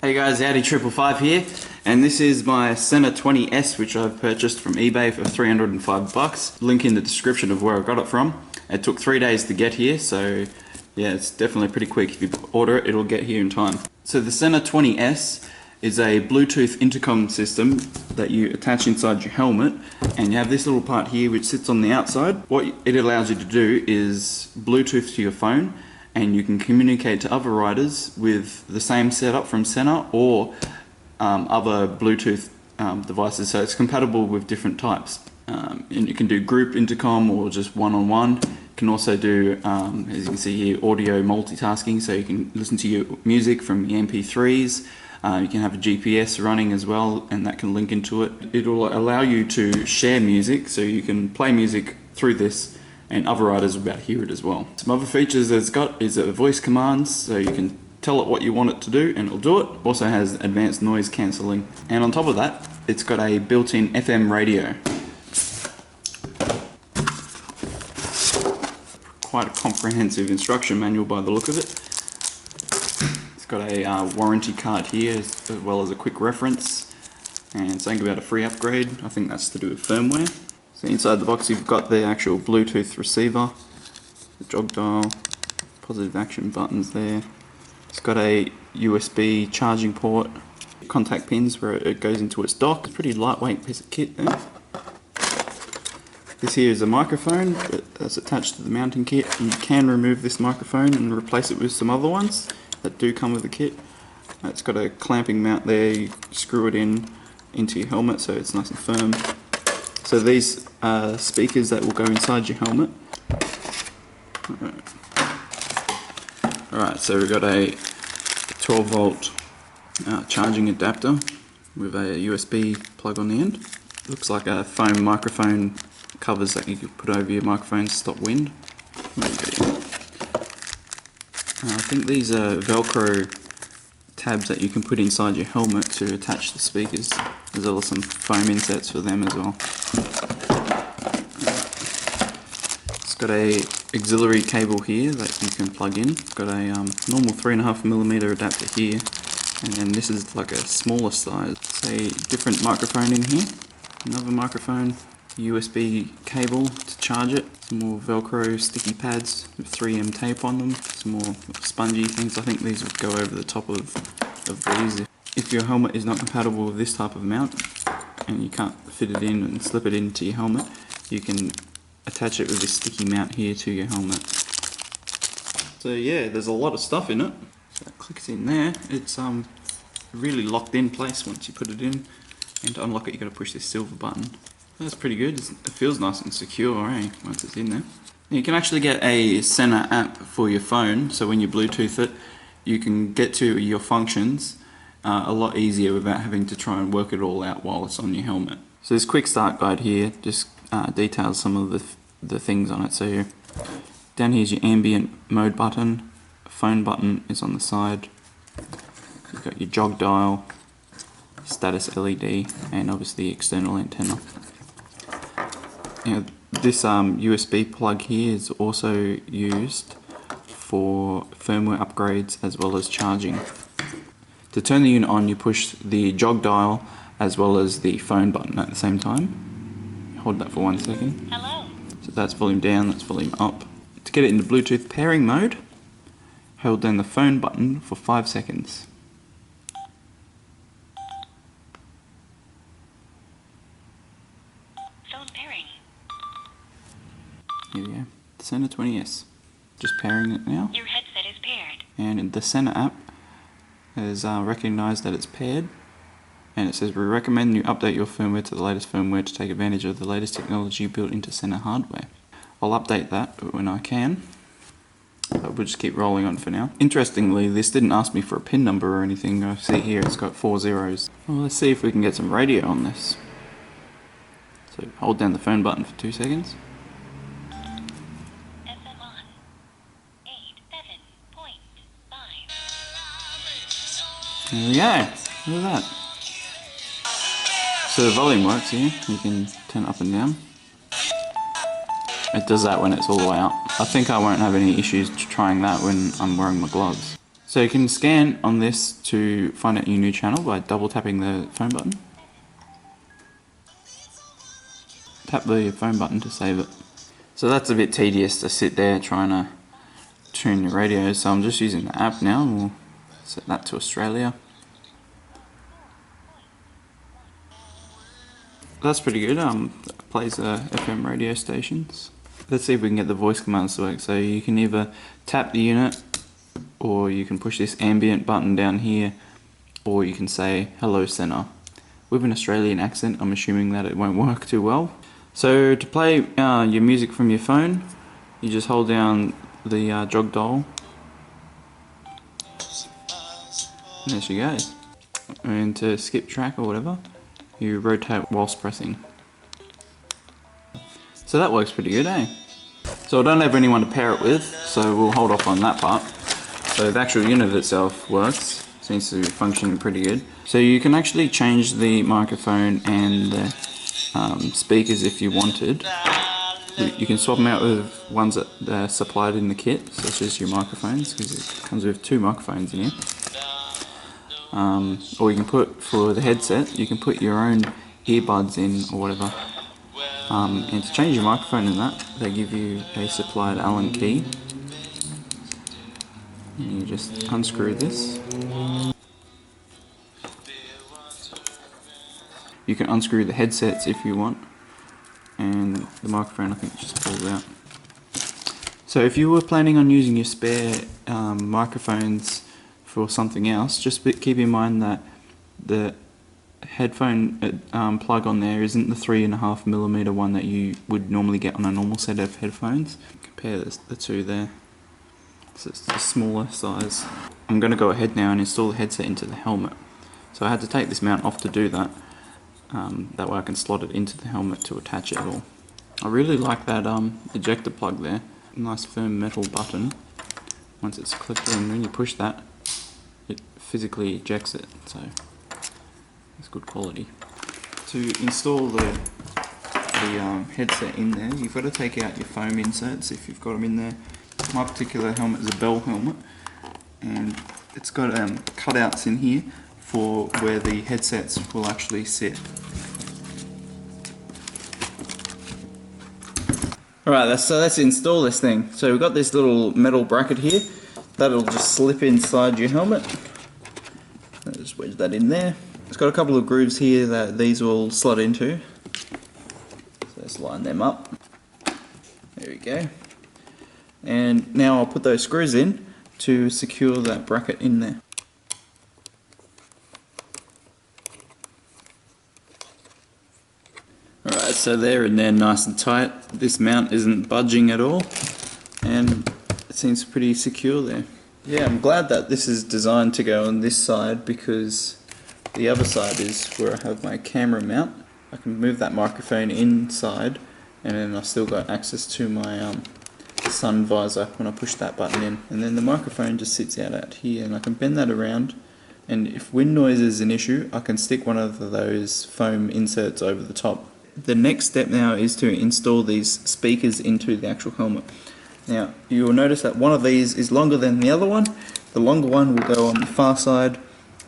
Hey guys, Audi555 here, and this is my Sena 20S which I've purchased from eBay for 305 bucks. Link in the description of where I got it from. It took 3 days to get here, so yeah, it's definitely pretty quick. If you order it, it'll get here in time. So the Sena 20S is a Bluetooth intercom system that you attach inside your helmet, and you have this little part here which sits on the outside. What it allows you to do is Bluetooth to your phone, and you can communicate to other riders with the same setup from Sena or other Bluetooth devices, so it's compatible with different types. And you can do group intercom or just one-on-one. You can also do, as you can see here, audio multitasking, so you can listen to your music from your MP3s. You can have a GPS running as well, and that can link into it. It will allow you to share music, so you can play music through this and other riders will be able to hear it as well. Some other features that it's got is voice commands, so you can tell it what you want it to do and it'll do it. Also has advanced noise cancelling, and on top of that it's got a built-in FM radio. Quite a comprehensive instruction manual by the look of it. It's got a warranty card here as well as a quick reference and something about a free upgrade. I think that's to do with firmware. So inside the box you've got the actual Bluetooth receiver, the jog dial, positive action buttons there. It's got a USB charging port, contact pins where it goes into its dock. It's a pretty lightweight piece of kit there. This here is a microphone that's attached to the mounting kit. You can remove this microphone and replace it with some other ones that do come with the kit. It's got a clamping mount there, you screw it into your helmet so it's nice and firm. So these are speakers that will go inside your helmet. Alright, so we've got a 12 volt charging adapter with a USB plug on the end. Looks like a foam microphone covers that you could put over your microphone to stop wind. I think these are Velcro tabs that you can put inside your helmet to attach the speakers. There's also some foam insets for them as well. It's got a auxiliary cable here that you can plug in. It's got a normal 3.5mm adapter here, and then this is like a smaller size. It's a different microphone in here. Another microphone, USB cable to charge it. Some more Velcro sticky pads with 3M tape on them. Some more spongy things. I think these would go over the top of these. If your helmet is not compatible with this type of mount and you can't fit it in and slip it into your helmet, you can attach it with this sticky mount here to your helmet. So yeah, there's a lot of stuff in it. So it clicks in there. It's really locked in place once you put it in, and to unlock it you've got to push this silver button. That's pretty good. It feels nice and secure, eh, once it's in there. You can actually get a Sena app for your phone, so when you Bluetooth it, you can get to your functions a lot easier without having to try and work it all out while it's on your helmet. So this quick start guide here just details some of the things on it. So down here is your ambient mode button, phone button is on the side, you've got your jog dial, status LED, and obviously external antenna. Now, this USB plug here is also used for firmware upgrades as well as charging. To turn the unit on, you push the jog dial as well as the phone button at the same time. Hold that for 1 second. Hello. So that's volume down, that's volume up. To get it into Bluetooth pairing mode, hold down the phone button for 5 seconds. Phone pairing. Here we go. The Sena 20S. Just pairing it now. Your headset is paired. And the Sena app has recognized that it's paired, and it says we recommend you update your firmware to the latest firmware to take advantage of the latest technology built into Sena hardware. I'll update that when I can, but we'll just keep rolling on for now. Interestingly, this didn't ask me for a pin number or anything. I see here it's got 4 zeros. Well, let's see if we can get some radio on this. So hold down the phone button for 2 seconds. FM on. 87.5. There we go. Look at that. So the volume works here. You can turn it up and down. It does that when it's all the way up. I think I won't have any issues trying that when I'm wearing my gloves. So you can scan on this to find out your new channel by double tapping the phone button. Tap the phone button to save it. So that's a bit tedious to sit there trying to tune your radio, so I'm just using the app now. We'll set that to Australia. That's pretty good. It plays FM radio stations. Let's see if we can get the voice commands to work. So you can either tap the unit, or you can push this ambient button down here, or you can say hello Sena. With an Australian accent, I'm assuming that it won't work too well. So to play your music from your phone, you just hold down the jog dial, and there she goes. And to skip track or whatever, you rotate whilst pressing. So that works pretty good, eh? So I don't have anyone to pair it with, so we'll hold off on that part. So the actual unit itself works, seems to be functioning pretty good. So you can actually change the microphone and the speakers if you wanted. You can swap them out with ones that are supplied in the kit, such as your microphones, because it comes with 2 microphones in here. Or you can put, for the headset, you can put your own earbuds in or whatever. And to change your microphone in that, they give you a supplied Allen key. And you just unscrew this. You can unscrew the headsets if you want, and the microphone I think just pulls out. So if you were planning on using your spare microphones for something else, just keep in mind that the headphone plug on there isn't the 3.5mm one that you would normally get on a normal set of headphones. Compare the two there. So it's a smaller size. I'm going to go ahead now and install the headset into the helmet. So I had to take this mount off to do that. That way I can slot it into the helmet to attach it all. I really like that ejector plug there. Nice firm metal button. Once it's clipped in, when you push that, it physically ejects it. So it's good quality. To install the headset in there, you've got to take out your foam inserts if you've got them in there. My particular helmet is a Bell helmet, and it's got cutouts in here for where the headsets will actually sit. Alright, so let's install this thing. So we've got this little metal bracket here that'll just slip inside your helmet. I'll just wedge that in there. It's got a couple of grooves here that these will slot into. So let's line them up. There we go. And now I'll put those screws in to secure that bracket in there. Alright, so they're in there nice and tight. This mount isn't budging at all, and it seems pretty secure there. Yeah, I'm glad that this is designed to go on this side, because the other side is where I have my camera mount. I can move that microphone inside, and then I've still got access to my sun visor when I push that button in. And then the microphone just sits out here, and I can bend that around, and if wind noise is an issue, I can stick one of those foam inserts over the top. The next step now is to install these speakers into the actual helmet. Now you will notice that one of these is longer than the other one. The longer one will go on the far side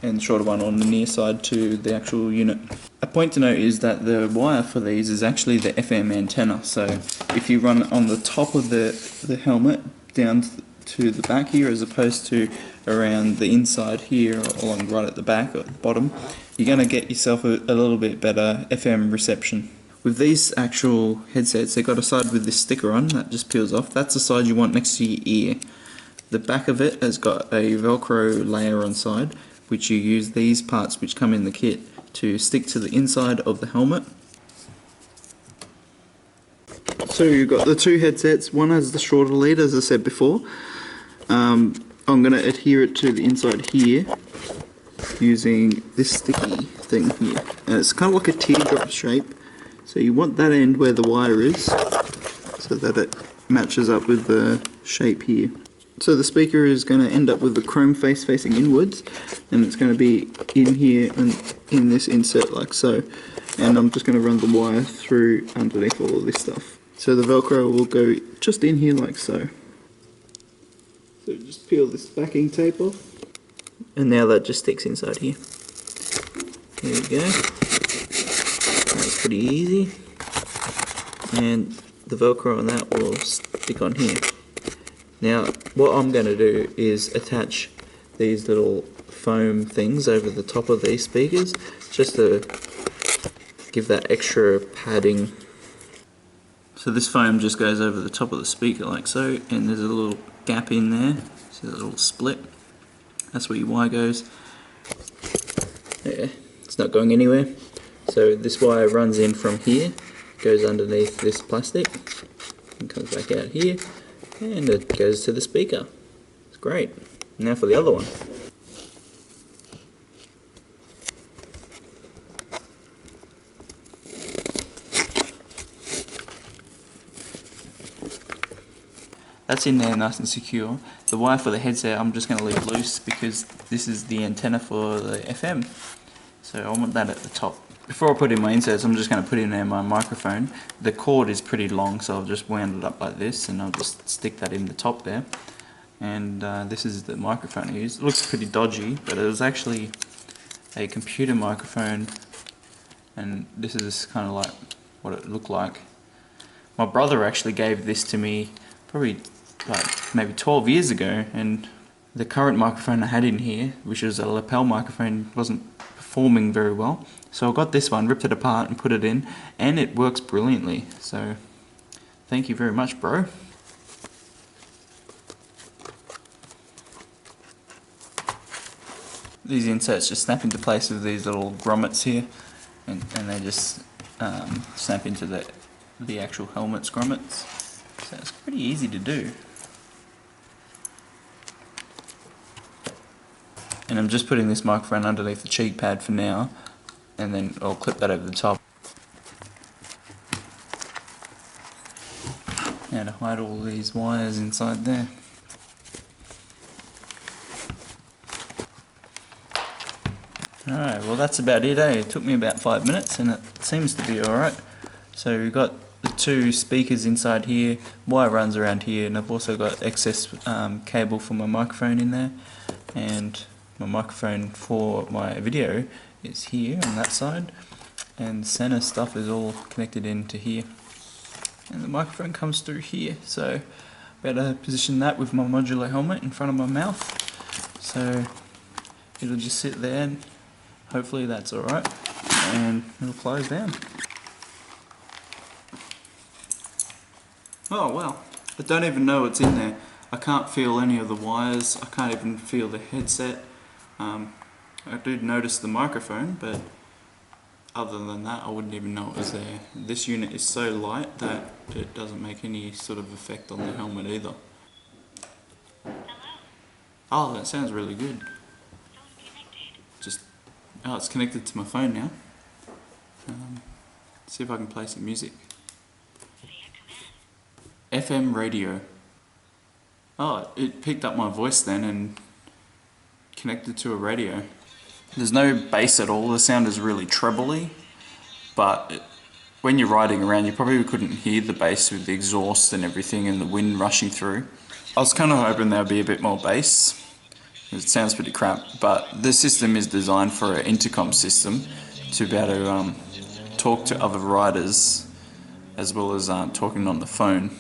and the shorter one on the near side to the actual unit. A point to note is that the wire for these is actually the FM antenna, so if you run it on the top of the helmet down to the back here, as opposed to around the inside here along right at the back or at the bottom, you're going to get yourself a little bit better FM reception. With these actual headsets, they've got a side with this sticker on that just peels off. That's the side you want next to your ear. The back of it has got a Velcro layer on side, which you use these parts which come in the kit to stick to the inside of the helmet. So you've got the two headsets. One has the shorter lead, as I said before. I'm going to adhere it to the inside here using this sticky thing here. And it's kind of like a teardrop shape. So you want that end where the wire is, so that it matches up with the shape here. So the speaker is going to end up with the chrome face facing inwards, and it's going to be in here and in this insert like so. And I'm just going to run the wire through underneath all of this stuff. So the Velcro will go just in here like so. So just peel this backing tape off. and now that just sticks inside here. There we go. That's pretty easy. And the Velcro on that will stick on here. Now, what I'm going to do is attach these little foam things over the top of these speakers, just to give that extra padding. So this foam just goes over the top of the speaker like so, and there's a little gap in there, so a little split. That's where your wire goes. Yeah, it's not going anywhere. So this wire runs in from here, goes underneath this plastic, and comes back out here, and it goes to the speaker. It's great. Now for the other one. That's in there nice and secure. The wire for the headset I'm just going to leave loose because this is the antenna for the FM. So I want that at the top. Before I put in my inserts, I'm just going to put in there my microphone. The cord is pretty long, so I've just wound it up like this, and I'll just stick that in the top there. And this is the microphone I use. It looks pretty dodgy, but it was actually a computer microphone, and this is kind of like what it looked like. My brother actually gave this to me probably like maybe 12 years ago, and the current microphone I had in here, which was a lapel microphone, wasn't performing very well. So I got this one, ripped it apart and put it in, and it works brilliantly. So thank you very much, bro. These inserts just snap into place with these little grommets here, and they just snap into the actual helmet's grommets. So it's pretty easy to do. And I'm just putting this microphone underneath the cheek pad for now, and then I'll clip that over the top. Now to hide all these wires inside there. Alright, well that's about it, eh? It took me about 5 minutes and it seems to be alright. So we've got the two speakers inside here, wire runs around here, and I've also got excess cable for my microphone in there, and my microphone for my video is here on that side, and Sena stuff is all connected into here, and the microphone comes through here. So better position that with my modular helmet in front of my mouth, so it'll just sit there, and hopefully that's alright, and it'll close down. Oh wow, I don't even know what's in there. I can't feel any of the wires, I can't even feel the headset. I did notice the microphone, but other than that I wouldn't even know it was there. This unit is so light that it doesn't make any sort of effect on the helmet either. Hello. Oh, that sounds really good. Phone connected. Oh, it's connected to my phone now. See if I can play some music. Say a command. FM radio. Oh, it picked up my voice then and connected to a radio. There's no bass at all, the sound is really trebly, but when you're riding around you probably couldn't hear the bass with the exhaust and everything and the wind rushing through. I was kind of hoping there would be a bit more bass. It sounds pretty crap, but the system is designed for an intercom system to be able to talk to other riders as well as talking on the phone.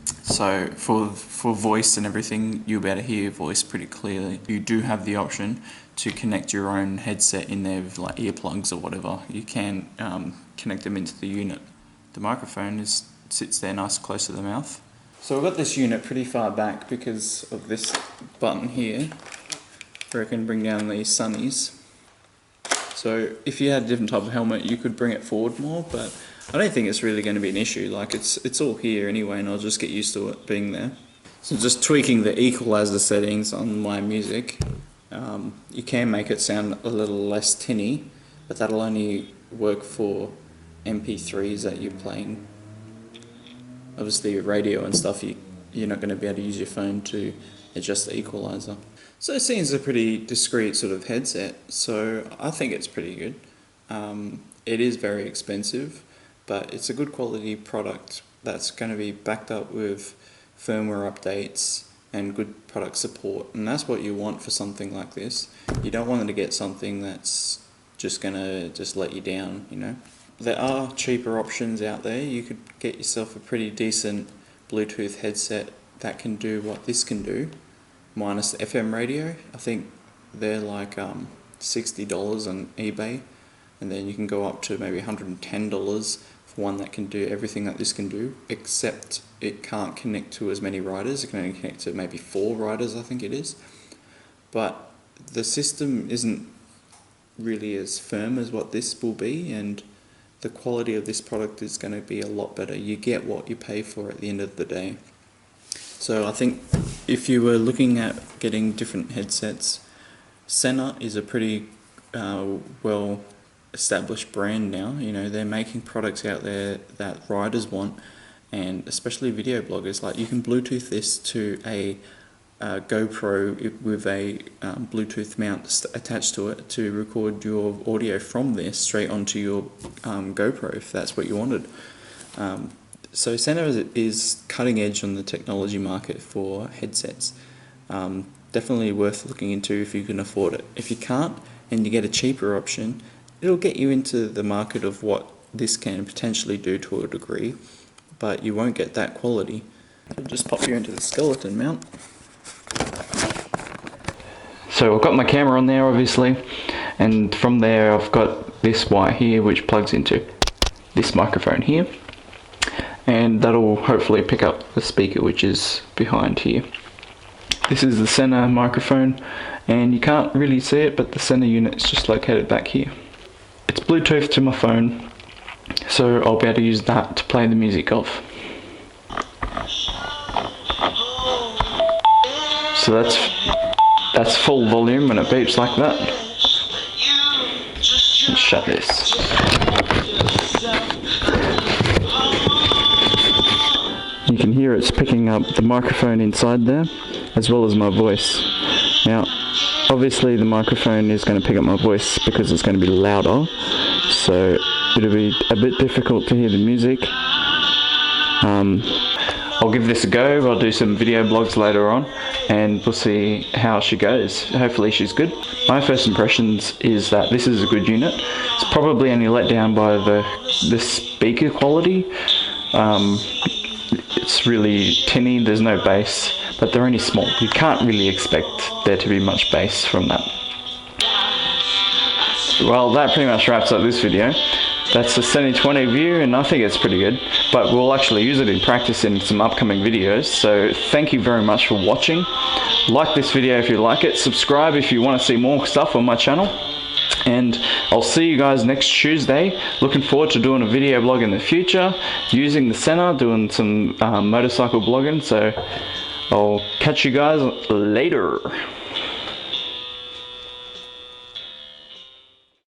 So for voice and everything, you'll be able to hear your voice pretty clearly. You do have the option to connect your own headset in there with like earplugs or whatever. You can connect them into the unit. The microphone sits there nice close to the mouth. So I've got this unit pretty far back because of this button here, where I can bring down these sunnies. So if you had a different type of helmet you could bring it forward more, but I don't think it's really going to be an issue. Like it's all here anyway, and I'll just get used to it being there. So just tweaking the equalizer settings on my music, you can make it sound a little less tinny, but that'll only work for MP3s that you're playing. Obviously radio and stuff, you're not going to be able to use your phone to adjust the equalizer. So it seems a pretty discreet sort of headset, so I think it's pretty good. It is very expensive, but it's a good quality product that's going to be backed up with firmware updates and good product support, and that's what you want for something like this. You don't want to get something that's just gonna let you down, you know. There are cheaper options out there. You could get yourself a pretty decent Bluetooth headset that can do what this can do, minus the FM radio. I think they're like $60 on eBay, and then you can go up to maybe $110 for one that can do everything that this can do, except it can't connect to as many riders. It can only connect to maybe 4 riders, I think it is. But the system isn't really as firm as what this will be, and the quality of this product is going to be a lot better. You get what you pay for at the end of the day. So I think if you were looking at getting different headsets, Sena is a pretty well established brand now. You know, they're making products out there that riders want, and especially video bloggers. Like, you can Bluetooth this to a GoPro with a Bluetooth mount attached to it to record your audio from this straight onto your GoPro if that's what you wanted. So Sena is cutting edge on the technology market for headsets. Definitely worth looking into if you can afford it. If you can't and you get a cheaper option, it'll get you into the market of what this can potentially do to a degree, but you won't get that quality. I'll just pop you into the skeleton mount. So I've got my camera on there obviously, and from there I've got this wire here which plugs into this microphone here, and that'll hopefully pick up the speaker which is behind here. This is the Sena microphone, and you can't really see it, but the Sena unit is just located back here. It's Bluetooth to my phone, so I'll be able to use that to play the music off. So that's full volume when it beeps like that. Let's shut this. You can hear it's picking up the microphone inside there, as well as my voice. Now, obviously the microphone is going to pick up my voice because it's going to be louder, so it'll be a bit difficult to hear the music. I'll give this a go. I'll do some video blogs later on, and we'll see how she goes. Hopefully she's good. My first impressions is that this is a good unit. It's probably only let down by the speaker quality. It's really tinny, there's no bass, but they're only small. You can't really expect there to be much bass from that. Well, that pretty much wraps up this video. That's the Sena 20 view, and I think it's pretty good, but we'll actually use it in practice in some upcoming videos. So thank you very much for watching. Like this video if you like it, subscribe if you want to see more stuff on my channel, and I'll see you guys next Tuesday. Looking forward to doing a video blog in the future using the Sena, doing some motorcycle blogging. So I'll catch you guys later.